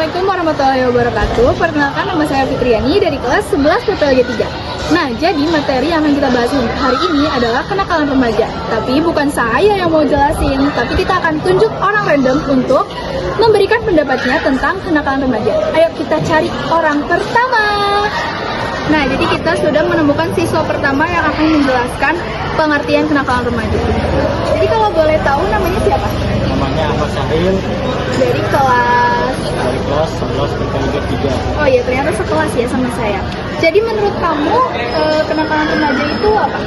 Assalamualaikum warahmatullahi wabarakatuh. Perkenalkan, nama saya Fitriani dari kelas 11 PPLG 3. Nah, jadi materi yang akan kita bahas hari ini adalah kenakalan remaja. Tapi bukan saya yang mau jelasin, tapi kita akan tunjuk orang random untuk memberikan pendapatnya tentang kenakalan remaja. Ayo kita cari orang pertama. Nah, jadi kita sudah menemukan siswa pertama yang akan menjelaskan pengertian kenakalan remaja. Jadi kalau boleh tahu namanya siapa? Namanya Ahmad Sahil Dari kelas 11 PPLG 3. Oh iya, ternyata sekelas ya sama saya. Jadi menurut kamu kenakalan remaja itu apa?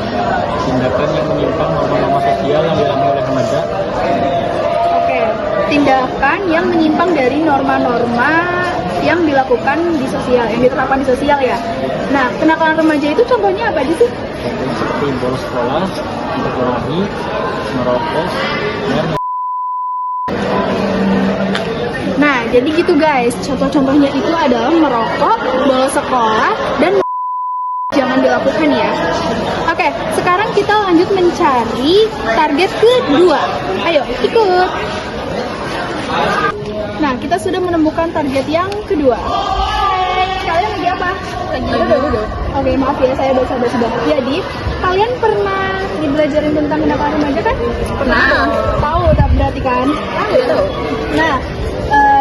Tindakan yang menyimpang norma-norma sosial yang dialami oleh remaja. Oke, tindakan yang menyimpang dari norma-norma yang dilakukan di sosial, yang diterapkan di sosial ya. Nah, kenakalan remaja itu contohnya apa aja sih? Contohnya seperti bolos sekolah, berkelahi, merokok, dan Nah, jadi gitu guys. Contoh-contohnya itu adalah merokok, bolos sekolah, dan jangan dilakukan ya. Oke, sekarang kita lanjut mencari target kedua. Ayo, ikut. Nah, kita sudah menemukan target yang kedua. Kalian lagi apa? Lagi duduk. Oke, maaf ya, saya basa-basi banget. Jadi, kalian pernah dibelajarin tentang kenakalan remaja kan? Pernah. Tahu, tak berarti kan? Tahu. Nah,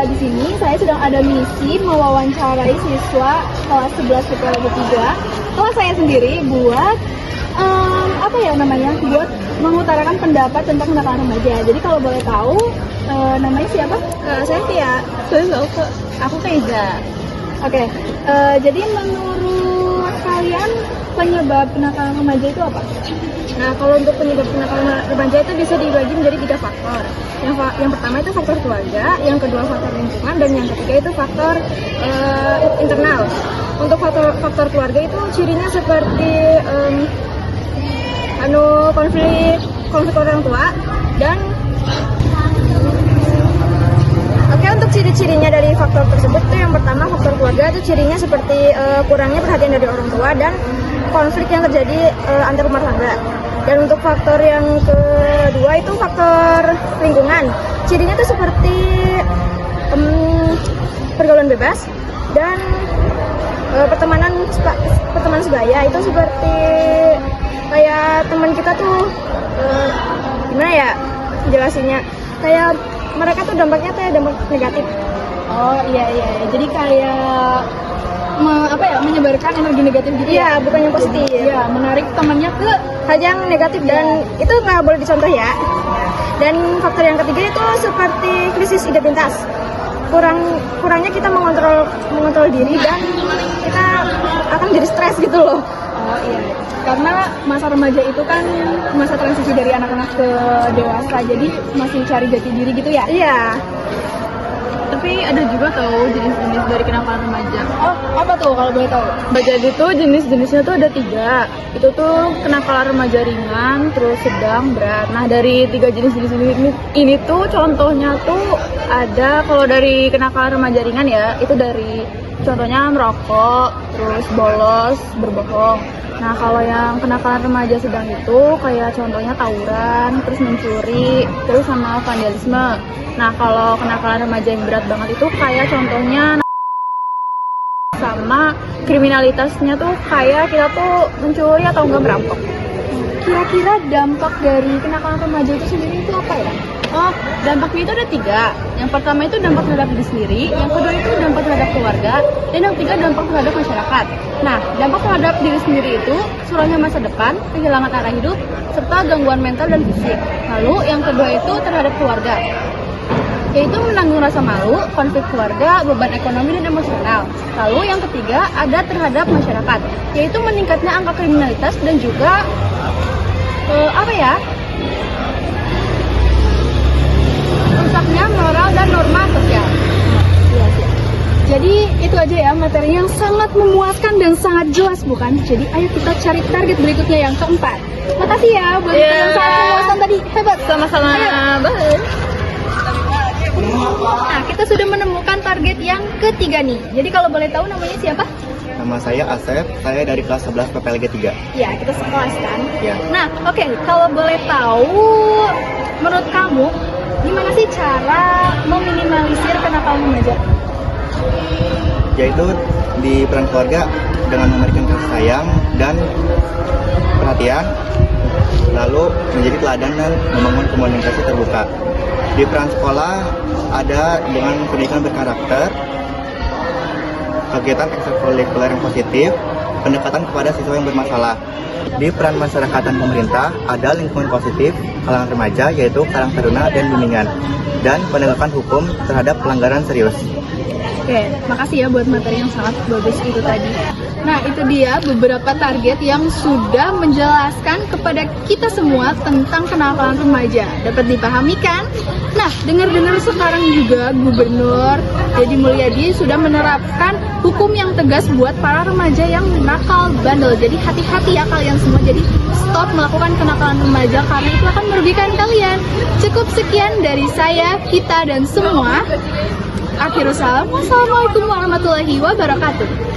di sini saya sedang ada misi mewawancarai siswa kelas 11 PPLG 3 kelas saya sendiri buat buat mengutarakan pendapat tentang kenakalan remaja. Jadi kalau boleh tahu namanya siapa? Saya Tia. Saya nggak tahu. Aku Keiza. Oke. Jadi menurut kalian penyebab kenakalan remaja itu apa? Nah, kalau untuk penyebab kenakalan remaja itu bisa dibagi menjadi 3 faktor. Yang pertama itu faktor keluarga, yang kedua faktor lingkungan, dan yang ketiga itu faktor internal. Untuk faktor keluarga itu cirinya seperti konflik orang tua, dan untuk ciri-cirinya dari faktor tersebut itu yang pertama faktor keluarga itu cirinya seperti kurangnya perhatian dari orang tua dan konflik yang terjadi antar rumah tangga. Dan untuk faktor yang kedua itu faktor lingkungan. Cirinya itu seperti pergaulan bebas dan pertemanan sebaya. Itu seperti kayak teman kita tuh gimana ya jelasinnya, kayak mereka tuh dampaknya dampak negatif. Oh iya. Jadi kayak menyebarkan energi negatif gitu. Iya, bukan yang positif. Iya, menarik temannya ke hal yang negatif dan itu nggak boleh dicontoh ya. Dan faktor yang ketiga itu seperti krisis identitas. Kurangnya kita mengontrol diri dan kita akan jadi stres gitu loh. Oh iya. Karena masa remaja itu kan masa transisi dari anak-anak ke dewasa, jadi masih cari jati diri gitu ya? Iya. Tapi ada juga tahu jenis-jenis dari kenakalan remaja. Oh, apa tuh kalau boleh tahu? Jadi tuh jenis-jenisnya tuh ada 3. Itu tuh kenakalan remaja ringan, terus sedang, berat. Nah, dari 3 jenis-jenis ini tuh contohnya tuh ada, kalau dari kenakalan remaja ringan ya, itu dari contohnya merokok, terus bolos, berbohong. Nah, kalau yang kenakalan remaja sedang itu kayak contohnya tawuran, terus mencuri, terus sama vandalisme. Nah, kalau kenakalan remaja yang berat banget itu kayak contohnya sama kriminalitasnya tuh kayak kita tuh mencuri atau enggak merampok. Kira-kira dampak dari kenakalan remaja itu sendiri itu apa ya? Oh, dampaknya itu ada 3. Yang pertama itu dampak terhadap diri sendiri, yang kedua itu dampak terhadap keluarga, dan yang ketiga dampak terhadap masyarakat. Nah, dampak terhadap diri sendiri itu suramnya masa depan, kehilangan arah hidup, serta gangguan mental dan fisik. Lalu yang kedua itu terhadap keluarga, yaitu menanggung rasa malu, konflik keluarga, beban ekonomi dan emosional. Lalu yang ketiga ada terhadap masyarakat, yaitu meningkatnya angka kriminalitas dan juga rusaknya moral dan norma sosial. Iya sih. Jadi itu aja ya materinya yang sangat memuaskan dan sangat jelas bukan? Jadi ayo kita cari target berikutnya yang keempat. Makasih ya buat yang sangat memuaskan tadi, hebat. Sama-sama. Bye. Nah, kita sudah menemukan target yang ketiga nih. Jadi kalau boleh tahu namanya siapa? Nama saya Asep, saya dari kelas 11 PPLG 3. Ya, kita sekelas kan? Ya. Nah, oke, kalau boleh tahu menurut kamu gimana sih cara meminimalisir kenakalan remaja? yaitu di peran keluarga dengan memberikan kasih sayang dan perhatian, lalu menjadi teladan dan membangun komunikasi terbuka. Di peran sekolah ada dengan pendidikan berkarakter, kegiatan ekstrakurikuler yang positif, pendekatan kepada siswa yang bermasalah. Di peran masyarakat dan pemerintah ada lingkungan positif, kalangan remaja yaitu Karang Taruna dan bimbingan, dan penegakan hukum terhadap pelanggaran serius. Oke, makasih ya buat materi yang sangat bagus itu tadi. Nah, itu dia beberapa target yang sudah menjelaskan kepada kita semua tentang kenakalan remaja. Dapat dipahami kan? Nah, dengar-dengar sekarang juga Gubernur Deddy Mulyadi sudah menerapkan hukum yang tegas buat para remaja yang nakal bandel. Jadi hati-hati ya kalian semua. Jadi stop melakukan kenakalan remaja karena itu akan merugikan kalian. Cukup sekian dari saya, kita, dan semua. Akhirul salam. Wassalamualaikum warahmatullahi wabarakatuh.